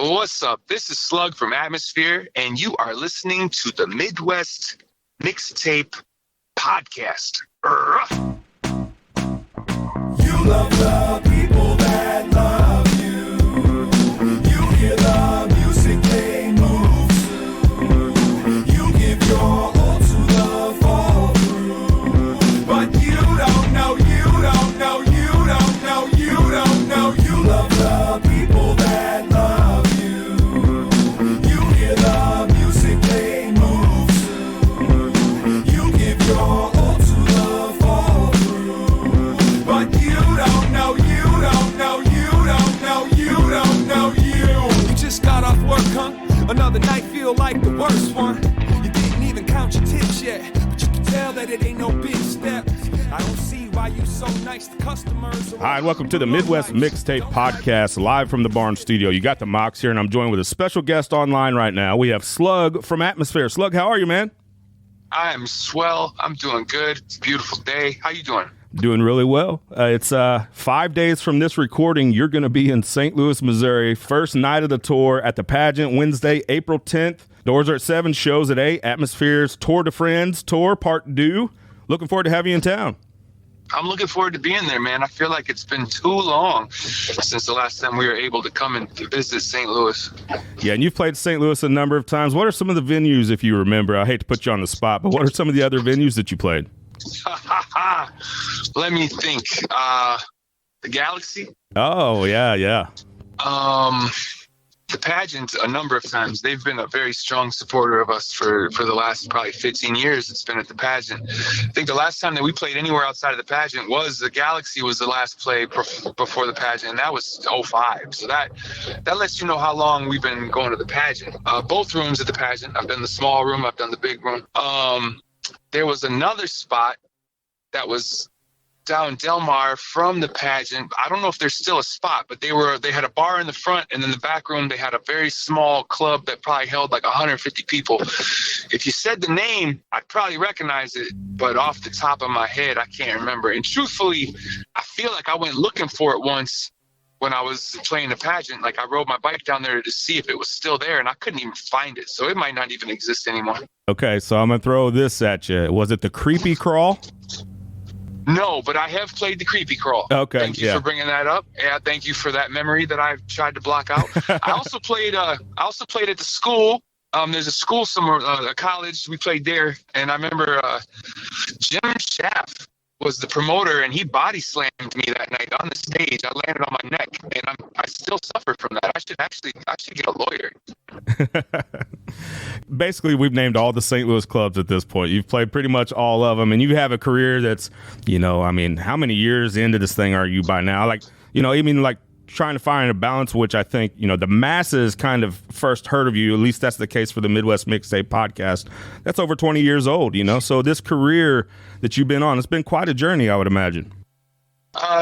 What's up? This is Slug from Atmosphere, and you are listening to the Midwest Mixtape Podcast. You love the people that love you. You hear the music, they move soon. You give your all to the fall through. But you don't know, you don't know, you don't know, you don't know. You love the people that love you. You hear the music, they move soon. You give your all to the fall through. But you don't know, you don't know, you don't know, you don't know you. You just got off work, huh? Another night feel like the worst one. You didn't even count your tips yet, but you can tell that it ain't no big step. I don't see why you so nice to customers. Hi, welcome to the Midwest Mixtape Podcast, live from the Barn Studio. You got the Mox here, and I'm joined with a special guest online right now. We have Slug from Atmosphere. Slug, how are you, man? I am swell. I'm doing good. It's a beautiful day. How you doing? Doing really well. It's 5 days from this recording. You're going to be in St. Louis, Missouri. First night of the tour at the pageant, Wednesday, April 10th. Doors are at 7, shows at 8. Atmosphere's Tour de Friends Tour Part Deux. Looking forward to having you in town. I'm looking forward to being there, man. I feel like it's been too long since the last time we were able to come and visit St. Louis. Yeah, and you've played St. Louis a number of times. What are some of the venues, if you remember? I hate to put you on the spot, but what are some of the other venues that you played? Let me think. The Galaxy. Oh, yeah. The pageant a number of times. They've been a very strong supporter of us for the last probably 15 years. It's been at the pageant. I think the last time that we played anywhere outside of the pageant was the Galaxy was the last play before the pageant, and that was 2005. So that lets you know how long we've been going to the pageant. Both rooms at the pageant. I've done the small room. I've done the big room. There was another spot that was down Del Mar from the pageant. I don't know if there's still a spot, but they had a bar in the front, and in the back room they had a very small club that probably held like 150 people. If you said the name, I'd probably recognize it, but off the top of my head, I can't remember. And truthfully, I feel like I went looking for it once when I was playing the pageant. Like I rode my bike down there to see if it was still there, and I couldn't even find it. So it might not even exist anymore. Okay, so I'm going to throw this at you. Was it the Creepy Crawl? No, but I have played the Creepy Crawl. Okay, thank you for bringing that up. Yeah, thank you for that memory that I've tried to block out. I also played at the school. There's a school somewhere, a college. We played there, and I remember Jim Schaff was the promoter, and he body slammed me that night on the stage. I landed on my neck, and I still suffer from that. I should get a lawyer. Basically, we've named all the St. Louis clubs at this point. You've played pretty much all of them, and you have a career that's, how many years into this thing are you by now? Trying to find a balance, which I think, the masses kind of first heard of you. At least that's the case for the Midwest Mixtape Podcast. That's over 20 years old, So this career that you've been on, it's been quite a journey, I would imagine.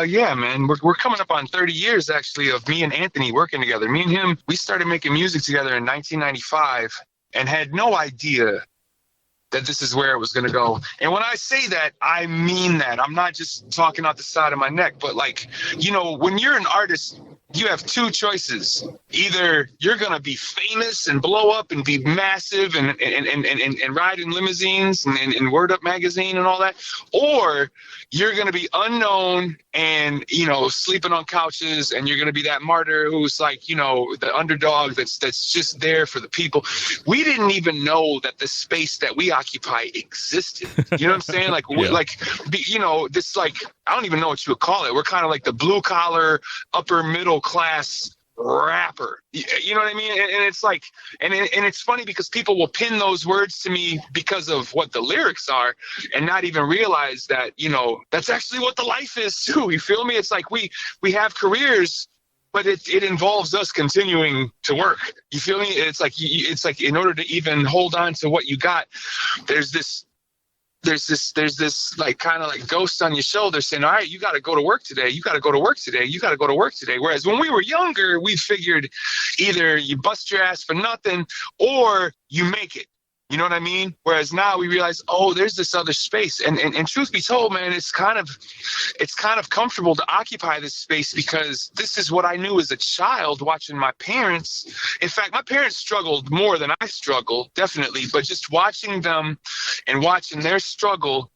Yeah, man. We're coming up on 30 years, actually, of me and Anthony working together. Me and him, we started making music together in 1995 and had no idea that this is where it was going to go. And when I say that, I mean that. I'm not just talking out the side of my neck, but when you're an artist, you have two choices. Either you're going to be famous and blow up and be massive and ride in limousines and Word Up magazine and all that, or you're going to be unknown and, sleeping on couches, and you're going to be that martyr who's the underdog that's just there for the people. We didn't even know that the space that we occupy existed. You know what I'm saying? I don't even know what you would call it. We're kind of like the blue collar, upper middle class rapper. You know what I mean? And it's and it's funny because people will pin those words to me because of what the lyrics are and not even realize that, that's actually what the life is too. You feel me? It's like we have careers, but it involves us continuing to work. You feel me? It's like in order to even hold on to what you got, there's this kind of ghost on your shoulder saying, all right, you got to go to work today. You got to go to work today. You got to go to work today. Whereas when we were younger, we figured either you bust your ass for nothing or you make it. You know what I mean? Whereas now we realize, oh, there's this other space. And truth be told, man, it's kind of comfortable to occupy this space because this is what I knew as a child watching my parents. In fact, my parents struggled more than I struggled, definitely. But just watching them and watching their struggle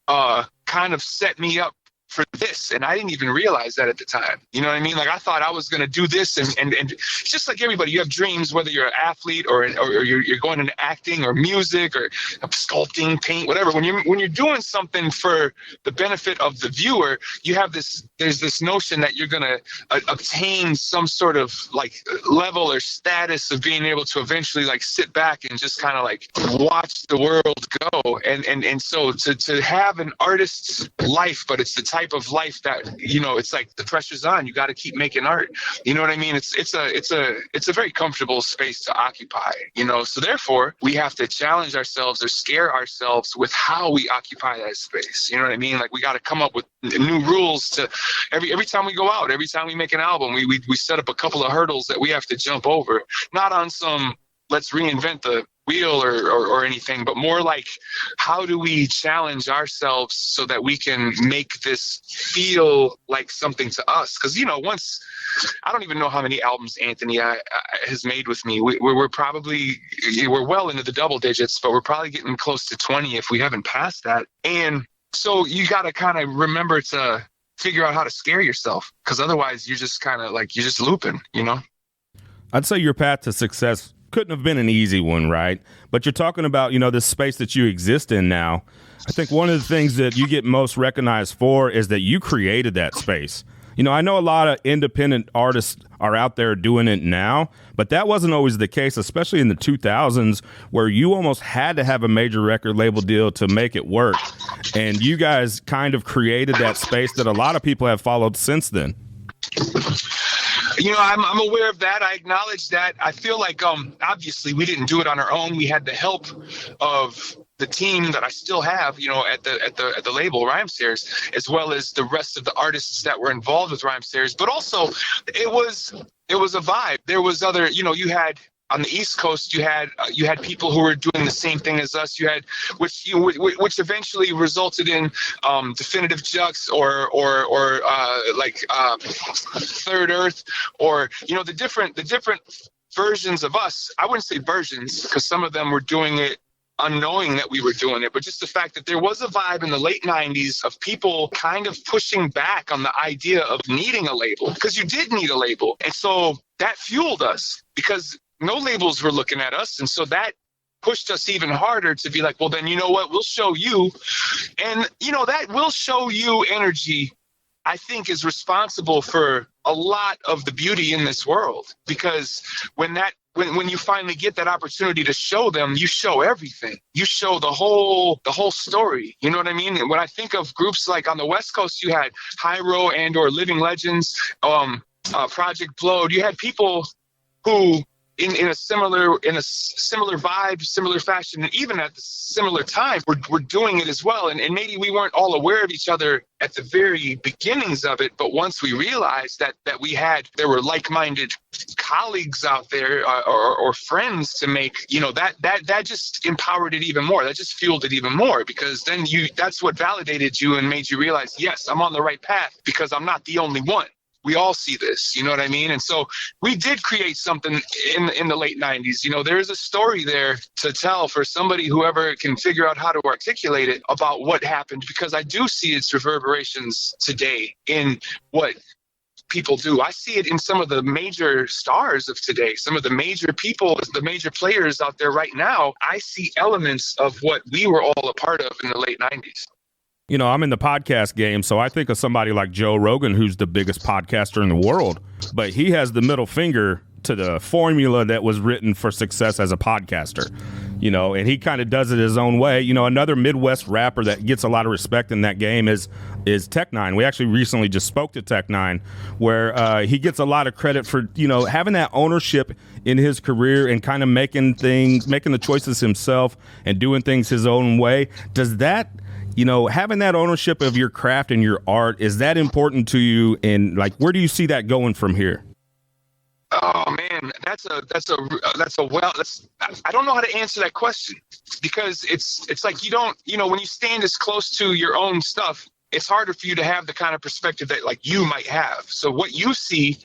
kind of set me up for this, and I didn't even realize that at the time. You know what I mean? Like I thought I was going to do this, and just like everybody, you have dreams, whether you're an athlete or you're going into acting or music or sculpting, paint, whatever. When you're doing something for the benefit of the viewer, you have there's this notion that you're going to obtain some sort of like level or status of being able to eventually like sit back and just kind of like watch the world go, and so to have an artist's life, but it's the type of life that, you know, it's like the pressure's on, you got to keep making art. You know what I mean? It's a very comfortable space to occupy, you know, so therefore we have to challenge ourselves or scare ourselves with how we occupy that space. You know what I mean? Like we got to come up with new rules to every time we go out, every time we make an album, we set up a couple of hurdles that we have to jump over, not on some let's reinvent the wheel or anything, but more like how do we challenge ourselves so that we can make this feel like something to us? Because, you know, once, I don't even know how many albums Anthony has made with me. We're probably, we're well into the double digits, but we're probably getting close to 20 if we haven't passed that. And so you got to kind of remember to figure out how to scare yourself, because otherwise you're just kind of like, you're just looping, you know? I'd say your path to success couldn't have been an easy one, right? But you're talking about, you know, this space that you exist in now. I think one of the things that you get most recognized for is that you created that space. You know, I know a lot of independent artists are out there doing it now, but that wasn't always the case, especially in the 2000s, where you almost had to have a major record label deal to make it work. And you guys kind of created that space that a lot of people have followed since then. You know, I'm aware of that. I acknowledge that. I feel like obviously we didn't do it on our own. We had the help of the team that I still have, you know, at the label Rhymesayers, as well as the rest of the artists that were involved with Rhymesayers. But also, it was a vibe. There was other, you know, you had. On the East Coast, you had people who were doing the same thing as us. You had, which eventually resulted in Definitive Jux or Third Earth, or, you know, the different versions of us. I wouldn't say versions, because some of them were doing it unknowing that we were doing it, but just the fact that there was a vibe in the late 90s of people kind of pushing back on the idea of needing a label, because you did need a label. And so that fueled us, because no labels were looking at us. And so that pushed us even harder to be like, well, then, you know what, we'll show you. And, you know, that will show you energy, I think, is responsible for a lot of the beauty in this world. Because when you finally get that opportunity to show them, you show everything. You show the whole story. You know what I mean? And when I think of groups like on the West Coast, you had Hyro and or Living Legends, Project Blowed. You had people who in a similar vibe, similar fashion, and even at the similar time, we're doing it as well. And maybe we weren't all aware of each other at the very beginnings of it, but once we realized that there were like-minded colleagues out there or friends to make, you know, that just empowered it even more. That just fueled it even more, because then that's what validated you and made you realize, yes, I'm on the right path, because I'm not the only one. We all see this, you know what I mean? And so we did create something in the late 90s. You know, there's a story there to tell for somebody, whoever can figure out how to articulate it, about what happened, because I do see its reverberations today in what people do. I see it in some of the major stars of today, some of the major people, the major players out there right now. I see elements of what we were all a part of in the late 90s. You know, I'm in the podcast game, so I think of somebody like Joe Rogan, who's the biggest podcaster in the world, but he has the middle finger to the formula that was written for success as a podcaster, you know, and he kind of does it his own way. You know, another Midwest rapper that gets a lot of respect in that game is Tech9. We actually recently just spoke to Tech9, where he gets a lot of credit for, you know, having that ownership in his career and kind of making the choices himself and doing things his own way. Does that, you know, having that ownership of your craft and your art, is that important to you? And like, where do you see that going from here? Oh man, I don't know how to answer that question, because it's like you don't, when you stand as close to your own stuff, it's harder for you to have the kind of perspective that like you might have. So what you see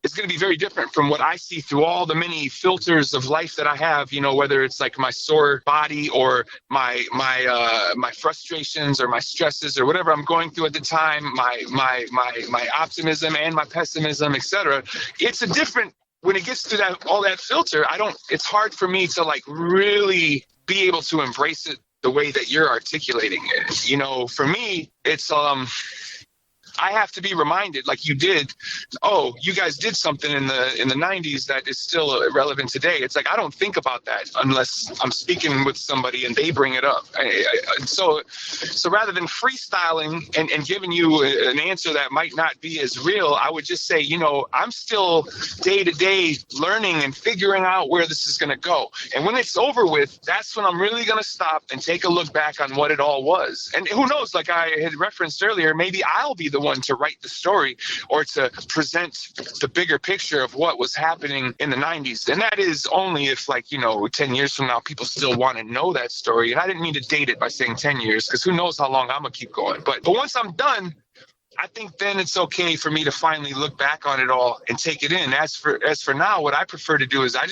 is going to be very different from what I see through all the many filters of life that I have, whether it's like my sore body or my frustrations or my stresses or whatever I'm going through at the time, my optimism and my pessimism, etc. It's a different, when it gets to all that filter, it's hard for me to like really be able to embrace it the way that you're articulating it. For me, it's I have to be reminded, like you did, oh, you guys did something in the 90s that is still relevant today. It's like I don't think about that unless I'm speaking with somebody and they bring it up. So rather than freestyling and giving you an answer that might not be as real, I would just say, I'm still day to day learning and figuring out where this is going to go. And when it's over with, that's when I'm really going to stop and take a look back on what it all was. And who knows, like I had referenced earlier, maybe I'll be the one to write the story or to present the bigger picture of what was happening in the 90s. And that is only if 10 years from now, people still want to know that story. And I didn't mean to date it by saying 10 years, because who knows how long I'm going to keep going. But once I'm done, I think then it's okay for me to finally look back on it all and take it in. As for now, what I prefer to do is I'm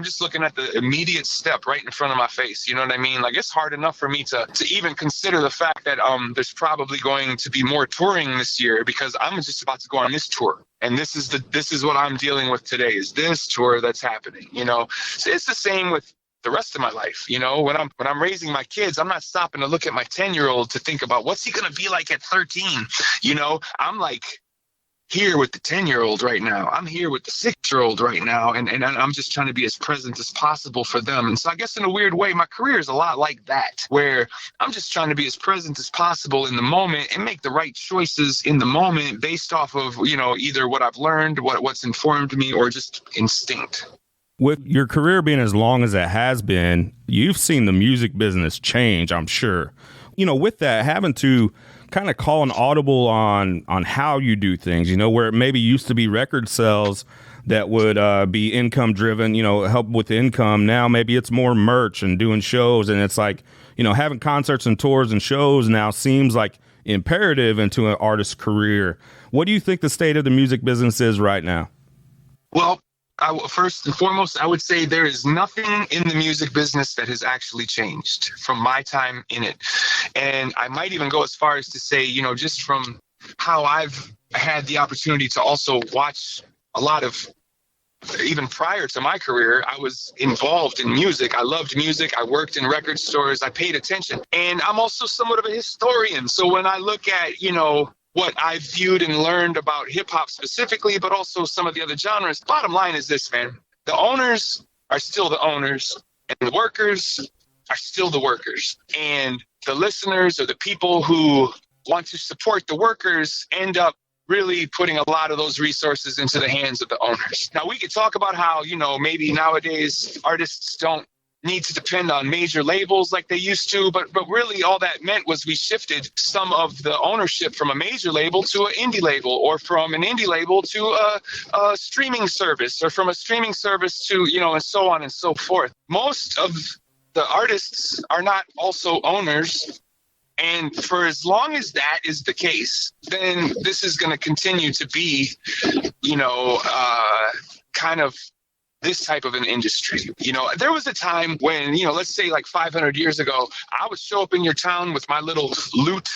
just looking at the immediate step right in front of my face. You know what I mean? Like, it's hard enough for me to even consider the fact that there's probably going to be more touring this year, because I'm just about to go on this tour. And this is what I'm dealing with today, is this tour that's happening, So it's the same with the rest of my life. When I'm raising my kids, I'm not stopping to look at my 10-year-old to think about what's he going to be like at 13. I'm like here with the 10-year-old right now. I'm here with the 6-year-old right now. And I'm just trying to be as present as possible for them. And so I guess in a weird way, my career is a lot like that, where I'm just trying to be as present as possible in the moment and make the right choices in the moment based off of, either what I've learned, what's informed me, or just instinct. With your career being as long as it has been, you've seen the music business change, I'm sure. With that, having to kind of call an audible on how you do things, where it maybe used to be record sales that would be income driven, help with income. Now maybe it's more merch and doing shows. And it's like, having concerts and tours and shows now seems like imperative into an artist's career. What do you think the state of the music business is right now? Well, first and foremost, I would say there is nothing in the music business that has actually changed from my time in it. And I might even go as far as to say, just from how I've had the opportunity to also watch a lot of, even prior to my career, I was involved in music. I loved music. I worked in record stores. I paid attention. And I'm also somewhat of a historian. So when I look at, what I've viewed and learned about hip hop specifically, but also some of the other genres. Bottom line is this, man. The owners are still the owners, and the workers are still the workers. And the listeners or the people who want to support the workers end up really putting a lot of those resources into the hands of the owners. Now, we could talk about how, maybe nowadays artists don't need to depend on major labels like they used to, but really all that meant was we shifted some of the ownership from a major label to an indie label, or from an indie label to a streaming service, or from a streaming service to, and so on and so forth. Most of the artists are not also owners. And for as long as that is the case, then this is going to continue to be, kind of this type of an industry. There was a time when, let's say like 500 years ago, I would show up in your town with my little lute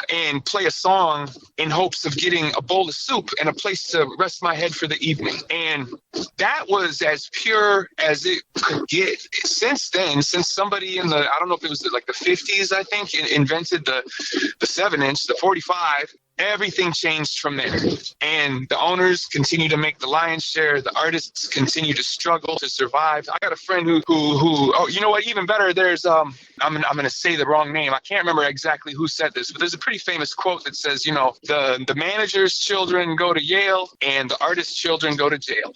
and play a song in hopes of getting a bowl of soup and a place to rest my head for the evening. And that was as pure as it could get. Since then, since somebody in I don't know if it was like the 50s, I think, invented the 7-inch, the 45, everything changed from there. And the owners continue to make the lion's share. The artists continue to struggle to survive. I got a friend who oh, you know what, even better, there's I'm going to say the wrong name. I can't remember exactly who said this, but there's a pretty famous quote that says, the manager's children go to Yale and the artist's children go to jail.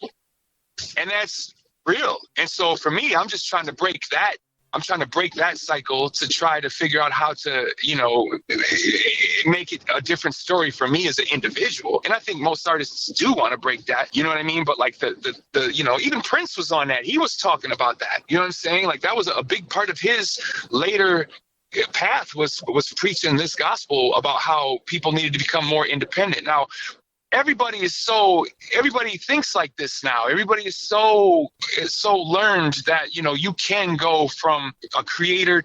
And that's real. And so for me, I'm just trying to break that I'm trying to break that cycle to try to figure out how to, you know, make it a different story for me as an individual. And I think most artists do want to break that, you know what I mean? But like the you know, even Prince was on that. He was talking about that. You know what I'm saying? Like that was a big part of his later path was preaching this gospel about how people needed to become more independent. Now, everybody thinks like this now. Everybody is so learned that, you know, you can go from a creator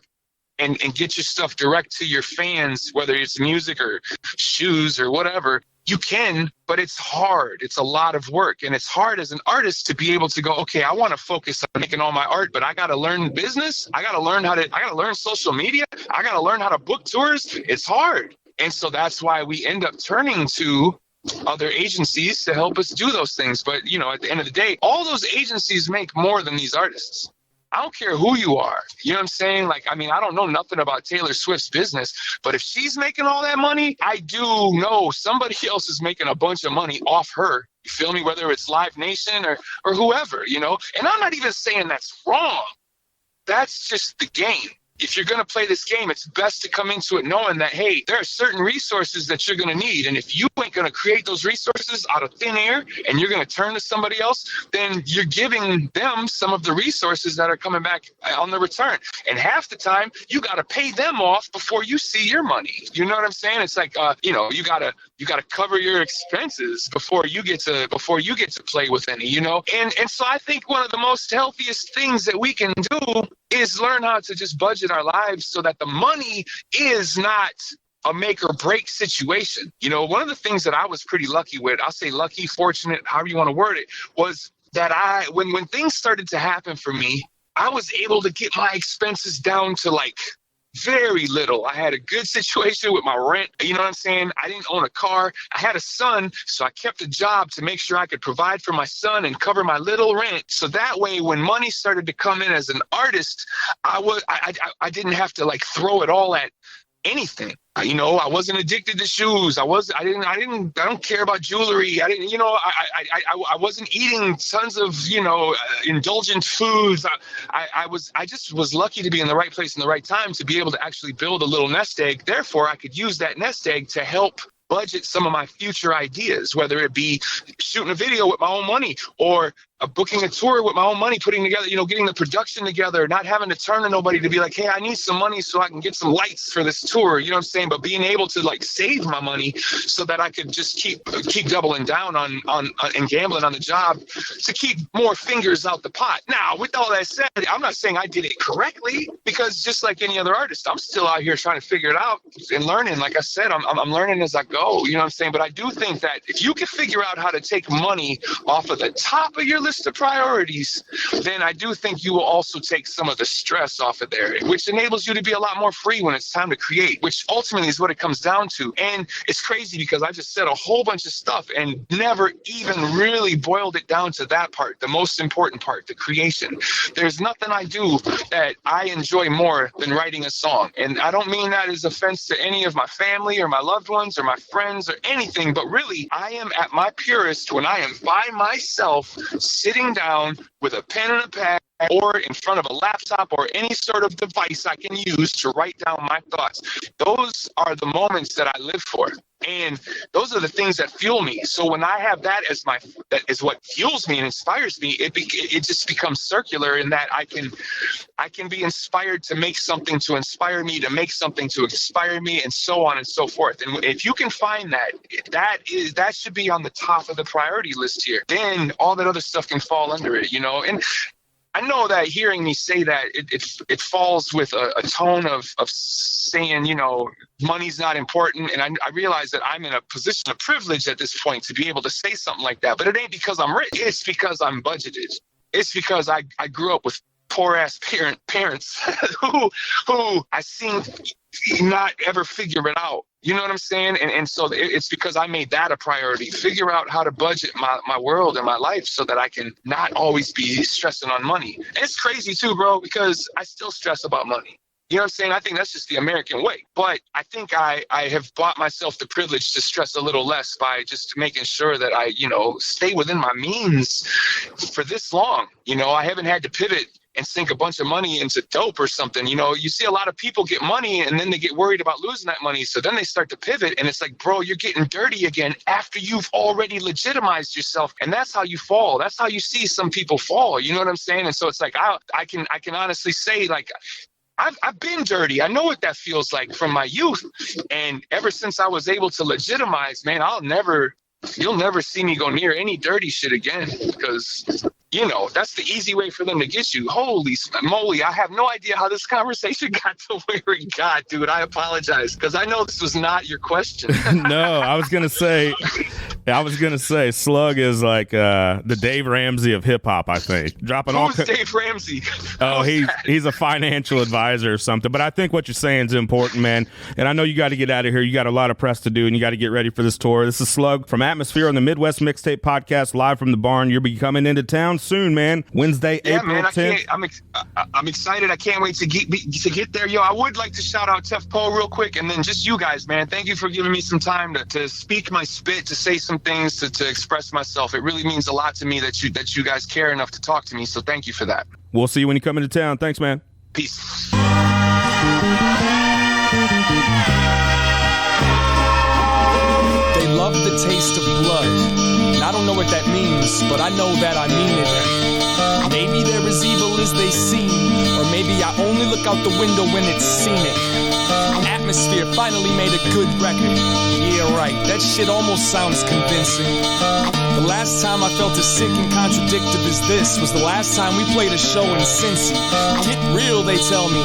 and get your stuff direct to your fans, whether it's music or shoes or whatever. You can, but it's hard. It's a lot of work. And it's hard as an artist to be able to go, okay, I want to focus on making all my art, but I got to learn business. I got to learn social media. I got to learn how to book tours. It's hard. And so that's why we end up turning to other agencies to help us do those things. But, you know, at the end of the day, all those agencies make more than these artists. I don't care who you are. You know what I'm saying? Like, I mean, I don't know nothing about Taylor Swift's business, but if she's making all that money, I do know somebody else is making a bunch of money off her. You feel me? Whether it's Live Nation or whoever, you know? And I'm not even saying that's wrong. That's just the game. If you're going to play this game, it's best to come into it knowing that, hey, there are certain resources that you're going to need. And if you ain't going to create those resources out of thin air and you're going to turn to somebody else, then you're giving them some of the resources that are coming back on the return. And half the time, you got to pay them off before you see your money. You know what I'm saying? It's like, you know, you got to cover your expenses before you get to play with any, you know? And so I think one of the most healthiest things that we can do is learn how to just budget our lives so that the money is not a make or break situation. You know, one of the things that I was pretty lucky with, I'll say lucky, fortunate, however you want to word it, was that when things started to happen for me, I was able to get my expenses down to like very little. I had a good situation with my rent. You know what I'm saying? I didn't own a car. I had a son, so I kept a job to make sure I could provide for my son and cover my little rent. So that way, when money started to come in as an artist, I didn't have to like throw it all at anything. You know, I wasn't addicted to shoes. I don't care about jewelry. I wasn't eating tons of, you know, indulgent foods. I just was lucky to be in the right place in the right time to be able to actually build a little nest egg. Therefore, I could use that nest egg to help budget some of my future ideas, whether it be shooting a video with my own money or booking a tour with my own money, putting together, you know, getting the production together, not having to turn to nobody to be like, hey, I need some money so I can get some lights for this tour. You know what I'm saying? But being able to like save my money so that I could just keep doubling down on and gambling on the job to keep more fingers out the pot. Now, with all that said, I'm not saying I did it correctly, because just like any other artist, I'm still out here trying to figure it out and learning. Like I said, I'm learning as I go. You know what I'm saying? But I do think that if you can figure out how to take money off of the top of your list of priorities, then I do think you will also take some of the stress off of there, which enables you to be a lot more free when it's time to create, which ultimately is what it comes down to. And it's crazy because I just said a whole bunch of stuff and never even really boiled it down to that part, the most important part, the creation. There's nothing I do that I enjoy more than writing a song. And I don't mean that as offense to any of my family or my loved ones or my friends or anything, but really I am at my purest when I am by myself, sitting down with a pen and a pad or in front of a laptop or any sort of device I can use to write down my thoughts. Those are the moments that I live for. And those are the things that fuel me. So when I have that is what fuels me and inspires me, it just becomes circular in that I can be inspired to make something to inspire me, to make something to inspire me, and so on and so forth. And if you can find that should be on the top of the priority list here. Then all that other stuff can fall under it, you know. And I know that hearing me say that, it falls with a tone of saying, you know, money's not important. And I realize that I'm in a position of privilege at this point to be able to say something like that. But it ain't because I'm rich. It's because I'm budgeted. It's because I grew up with poor-ass parents who I seem not ever figure it out. You know what I'm saying? And so it's because I made that a priority. Figure out how to budget my world and my life so that I can not always be stressing on money. And it's crazy too, bro, because I still stress about money. You know what I'm saying? I think that's just the American way. But I think I have bought myself the privilege to stress a little less by just making sure that I, you know, stay within my means for this long. You know, I haven't had to pivot and sink a bunch of money into dope or something. You know, you see a lot of people get money and then they get worried about losing that money. So then they start to pivot, and it's like, bro, you're getting dirty again after you've already legitimized yourself. And that's how you fall. That's how you see some people fall. You know what I'm saying? And so it's like, I can honestly say, like, I've been dirty. I know what that feels like from my youth. And ever since I was able to legitimize, man, you'll never see me go near any dirty shit again, because, you know, that's the easy way for them to get you. Holy moly, I have no idea how this conversation got to where it got, dude. I apologize, because I know this was not your question. No, I was gonna say Slug is like the Dave Ramsey of hip hop, I think. Dropping all. Who's Dave Ramsey? Oh, he's a financial advisor or something. But I think what you're saying is important, man. And I know you got to get out of here. You got a lot of press to do, and you got to get ready for this tour. This is Slug from Atmosphere on the Midwest Mixtape Podcast, live from the barn. You'll be coming into town soon, man. Wednesday, April 10th. I'm excited. I can't wait to get there. Yo, I would like to shout out Tef Poe real quick, and then just you guys, man. Thank you for giving me some time to speak my spit, to say some things, to express myself. It really means a lot to me that you guys care enough to talk to me. So thank you for that. We'll see you when you come into town. Thanks, man. Peace. They love the taste of blood. And I don't know what that means, but I know that I mean it. Maybe they're as evil as they seem, or maybe I only look out the window when it's scenic. Atmosphere finally made a good record. Yeah, right, that shit almost sounds convincing. The last time I felt as sick and contradictive as this was the last time we played a show in Cincy. Get real, they tell me.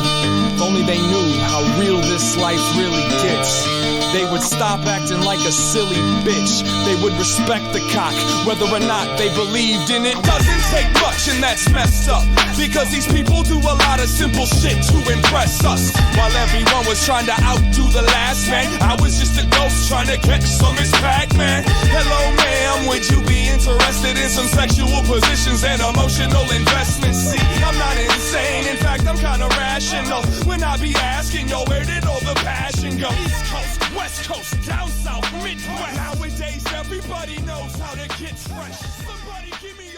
If only they knew how real this life really gets. They would stop acting like a silly bitch. They would respect the cock, whether or not they believed in it. Doesn't take much, and that's messed up, because these people do a lot of simple shit to impress us. While everyone was trying to outdo the last man, I was just a ghost trying to catch some Miss Pac-Man. Hello, ma'am, would you be interested in some sexual positions and emotional investments? See, I'm not insane, in fact, I'm kinda rational when I be asking, yo, where did all the passion go? East Coast, West Coast, down south, Midwest. Nowadays, everybody knows how to get fresh. Somebody give me